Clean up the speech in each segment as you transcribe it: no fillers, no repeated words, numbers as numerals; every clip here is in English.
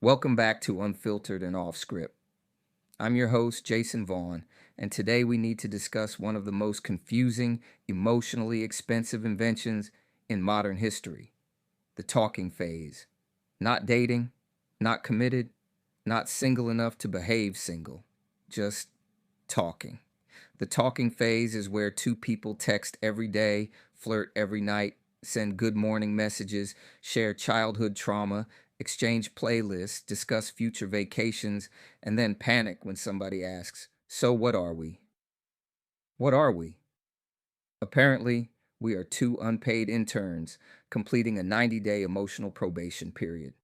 Welcome back to Unfiltered and Off Script. I'm your host, Jason Vaughn, and today we need to discuss one of the most confusing, emotionally expensive inventions in modern history: the talking phase. Not dating, not committed, not single enough to behave single, just talking. The talking phase is where two people text every day, flirt every night, send good morning messages, share childhood trauma, exchange playlists, discuss future vacations, and then panic when somebody asks, "So what are we?" What are we? Apparently, we are two unpaid interns completing a 90-day emotional probation period.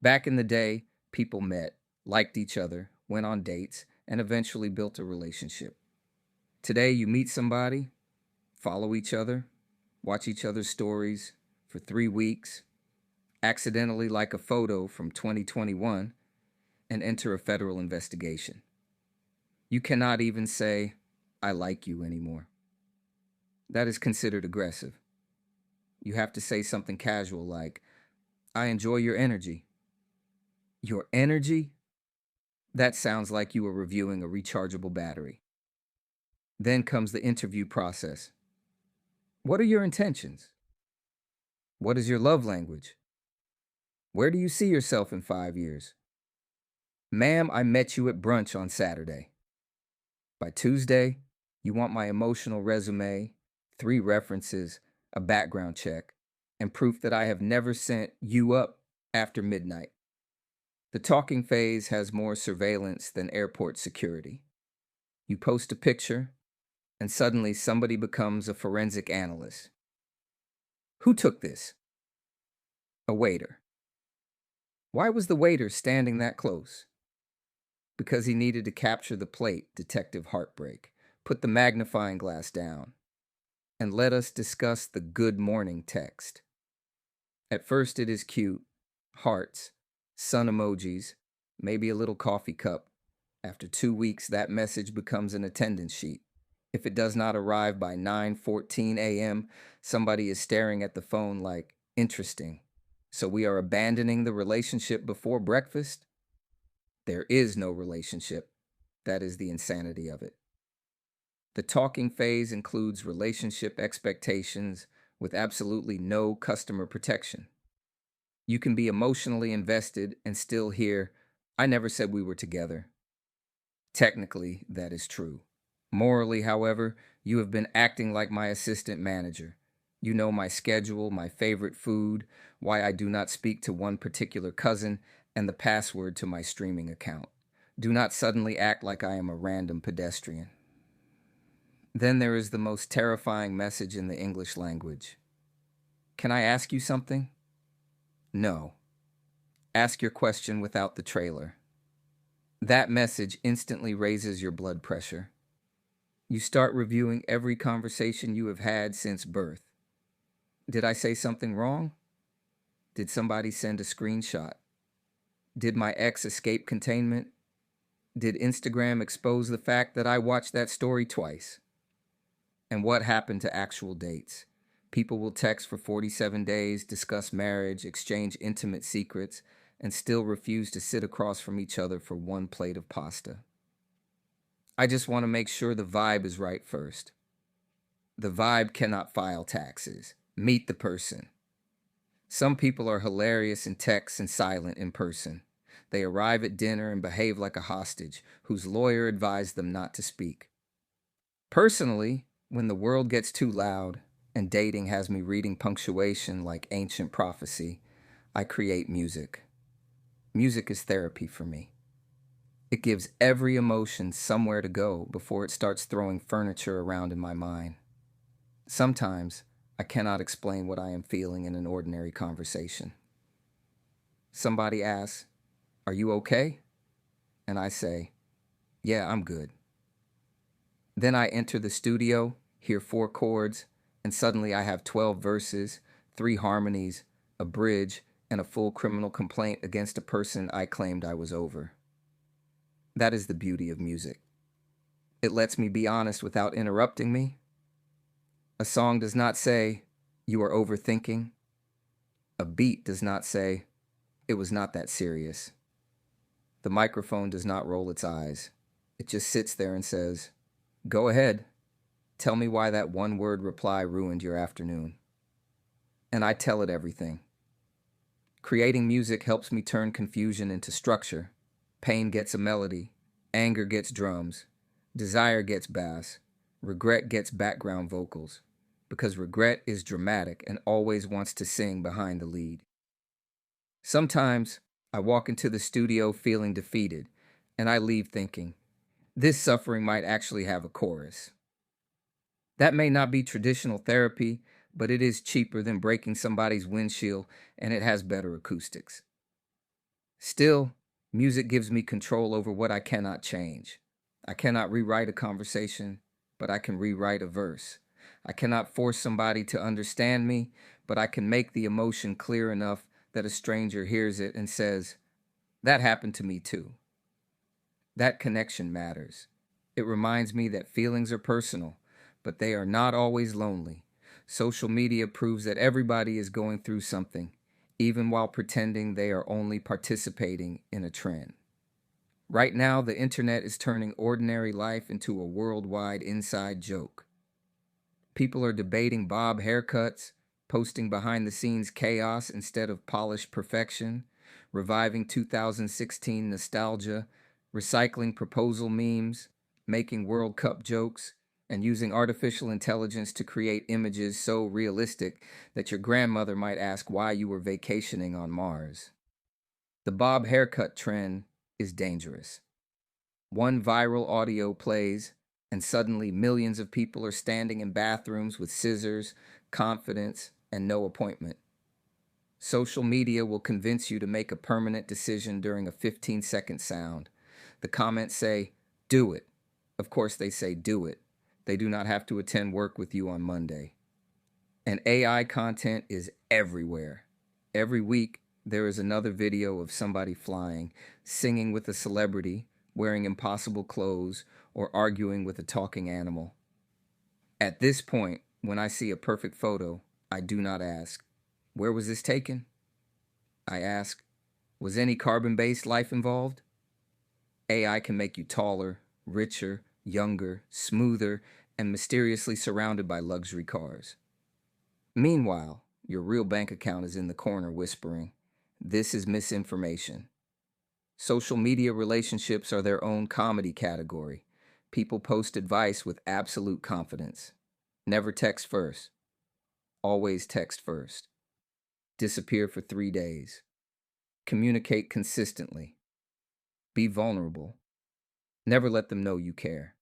Back in the day, people met, liked each other, went on dates, and eventually built a relationship. Today, you meet somebody, follow each other, watch each other's stories for 3 weeks, accidentally like a photo from 2021, and enter a federal investigation. You cannot even say, "I like you" anymore. That is considered aggressive. You have to say something casual like, "I enjoy your energy." Your energy? That sounds like you are reviewing a rechargeable battery. Then comes the interview process. What are your intentions? What is your love language? Where do you see yourself in 5 years? Ma'am, I met you at brunch on Saturday. By Tuesday, you want my emotional resume, 3 references, a background check, and proof that I have never sent you up after midnight. The talking phase has more surveillance than airport security. You post a picture, and suddenly somebody becomes a forensic analyst. Who took this? A waiter. Why was the waiter standing that close? Because he needed to capture the plate, Detective Heartbreak. Put the magnifying glass down, and let us discuss the good morning text. At first, it is cute: hearts, sun emojis, maybe a little coffee cup. After 2 weeks, that message becomes an attendance sheet. If it does not arrive by 9:14 a.m., somebody is staring at the phone like, "Interesting. So we are abandoning the relationship before breakfast?" There is no relationship. That is the insanity of it. The talking phase includes relationship expectations with absolutely no customer protection. You can be emotionally invested and still hear, "I never said we were together." Technically, that is true. Morally, however, you have been acting like my assistant manager. You know my schedule, my favorite food, why I do not speak to one particular cousin, and the password to my streaming account. Do not suddenly act like I am a random pedestrian. Then there is the most terrifying message in the English language. Can I ask you something? No. Ask your question without the trailer. That message instantly raises your blood pressure. You start reviewing every conversation you have had since birth. Did I say something wrong? Did somebody send a screenshot? Did my ex escape containment? Did Instagram expose the fact that I watched that story twice? And what happened to actual dates? People will text for 47 days, discuss marriage, exchange intimate secrets, and still refuse to sit across from each other for one plate of pasta. I just want to make sure the vibe is right first. The vibe cannot file taxes. Meet the person. Some people are hilarious in text and silent in person. They arrive at dinner and behave like a hostage whose lawyer advised them not to speak. Personally, when the world gets too loud and dating has me reading punctuation like ancient prophecy, I create music. Music is therapy for me. It gives every emotion somewhere to go before it starts throwing furniture around in my mind. Sometimes I cannot explain what I am feeling in an ordinary conversation. Somebody asks, "Are you okay?" And I say, "Yeah, I'm good." Then I enter the studio, hear 4 chords, and suddenly I have 12 verses, 3 harmonies, a bridge, and a full criminal complaint against a person I claimed I was over. That is the beauty of music. It lets me be honest without interrupting me. A song does not say, "You are overthinking." A beat does not say, It was not that serious. The microphone does not roll its eyes. It just sits there and says, "Go ahead. Tell me why that one-word reply ruined your afternoon." And I tell it everything. Creating music helps me turn confusion into structure. Pain gets a melody. Anger gets drums. Desire gets bass. Regret gets background vocals. Because regret is dramatic and always wants to sing behind the lead. Sometimes I walk into the studio feeling defeated, and I leave thinking, this suffering might actually have a chorus. That may not be traditional therapy, but it is cheaper than breaking somebody's windshield, and it has better acoustics. Still, music gives me control over what I cannot change. I cannot rewrite a conversation, but I can rewrite a verse. I cannot force somebody to understand me, but I can make the emotion clear enough that a stranger hears it and says, "That happened to me too." That connection matters. It reminds me that feelings are personal, but they are not always lonely. Social media proves that everybody is going through something, even while pretending they are only participating in a trend. Right now, the internet is turning ordinary life into a worldwide inside joke. People are debating bob haircuts, posting behind-the-scenes chaos instead of polished perfection, reviving 2016 nostalgia, recycling proposal memes, making World Cup jokes, and using artificial intelligence to create images so realistic that your grandmother might ask why you were vacationing on Mars. The bob haircut trend is dangerous. One viral audio plays, and suddenly millions of people are standing in bathrooms with scissors, confidence, and no appointment. Social media will convince you to make a permanent decision during a 15-second sound. The comments say, "Do it." Of course they say do it. They do not have to attend work with you on Monday. And AI content is everywhere. Every week, there is another video of somebody flying, singing with a celebrity, wearing impossible clothes, or arguing with a talking animal. At this point, when I see a perfect photo, I do not ask, "Where was this taken?" I ask, "Was any carbon-based life involved?" AI can make you taller, richer, younger, smoother, and mysteriously surrounded by luxury cars. Meanwhile, your real bank account is in the corner whispering, "This is misinformation." Social media relationships are their own comedy category. People post advice with absolute confidence. Never text first. Always text first. Disappear for 3 days. Communicate consistently. Be vulnerable. Never let them know you care.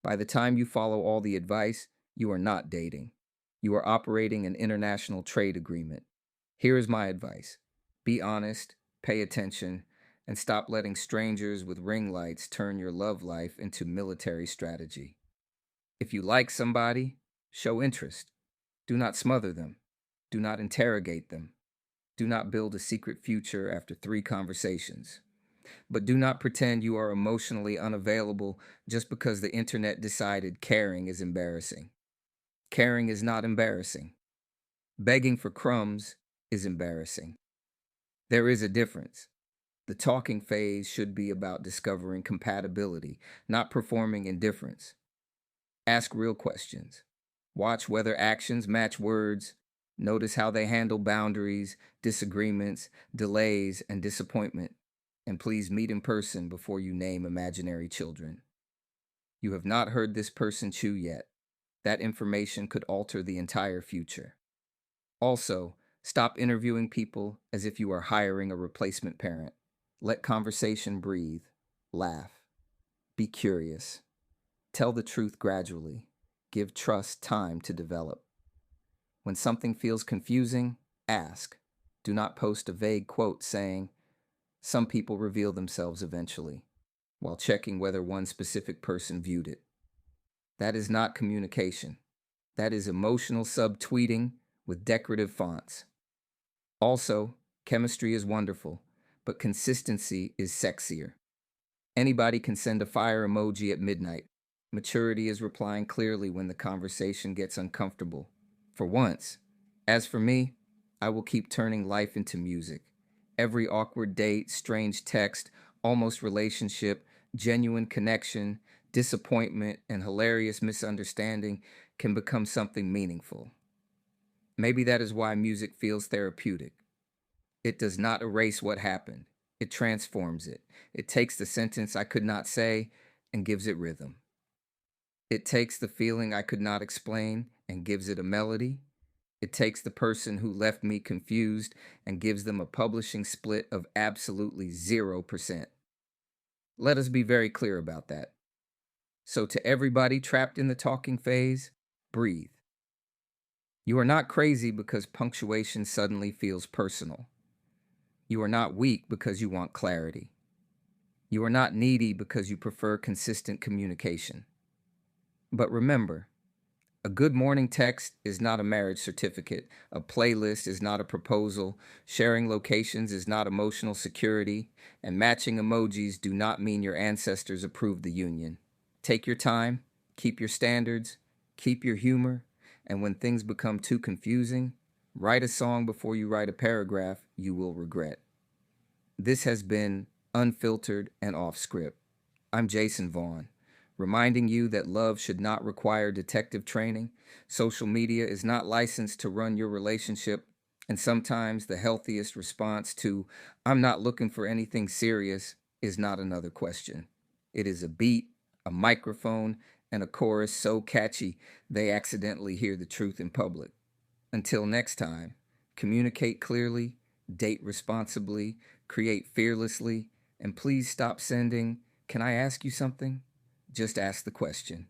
By the time you follow all the advice, you are not dating. You are operating an international trade agreement. Here is my advice. Be honest, pay attention, and stop letting strangers with ring lights turn your love life into military strategy. If you like somebody, show interest. Do not smother them. Do not interrogate them. Do not build a secret future after 3 conversations. But do not pretend you are emotionally unavailable just because the internet decided caring is embarrassing. Caring is not embarrassing. Begging for crumbs is embarrassing. There is a difference. The talking phase should be about discovering compatibility, not performing indifference. Ask real questions. Watch whether actions match words. Notice how they handle boundaries, disagreements, delays, and disappointment. And please meet in person before you name imaginary children. You have not heard this person chew yet. That information could alter the entire future. Also, stop interviewing people as if you are hiring a replacement parent. Let conversation breathe. Laugh. Be curious. Tell the truth gradually. Give trust time to develop. When something feels confusing, ask. Do not post a vague quote saying, "Some people reveal themselves eventually," while checking whether one specific person viewed it. That is not communication. That is emotional subtweeting with decorative fonts. Also, chemistry is wonderful, but consistency is sexier. Anybody can send a fire emoji at midnight. Maturity is replying clearly when the conversation gets uncomfortable. For once. As for me, I will keep turning life into music. Every awkward date, strange text, almost relationship, genuine connection, disappointment, and hilarious misunderstanding can become something meaningful. Maybe that is why music feels therapeutic. It does not erase what happened, it transforms it. It takes the sentence I could not say and gives it rhythm. It takes the feeling I could not explain and gives it a melody. It takes the person who left me confused and gives them a publishing split of absolutely 0%. Let us be very clear about that. So, to everybody trapped in the talking phase, breathe. You are not crazy because punctuation suddenly feels personal. You are not weak because you want clarity. You are not needy because you prefer consistent communication. But remember, a good morning text is not a marriage certificate. A playlist is not a proposal. Sharing locations is not emotional security. And matching emojis do not mean your ancestors approved the union. Take your time, keep your standards, keep your humor, and when things become too confusing, write a song before you write a paragraph you will regret. This has been Unfiltered and Off Script. I'm Jason Vaughn, reminding you that love should not require detective training. Social media is not licensed to run your relationship, and sometimes the healthiest response to, "I'm not looking for anything serious," is not another question. It is a beat, a microphone, and a chorus so catchy they accidentally hear the truth in public. Until next time, communicate clearly, date responsibly, create fearlessly, and please stop sending, "Can I ask you something?" Just ask the question.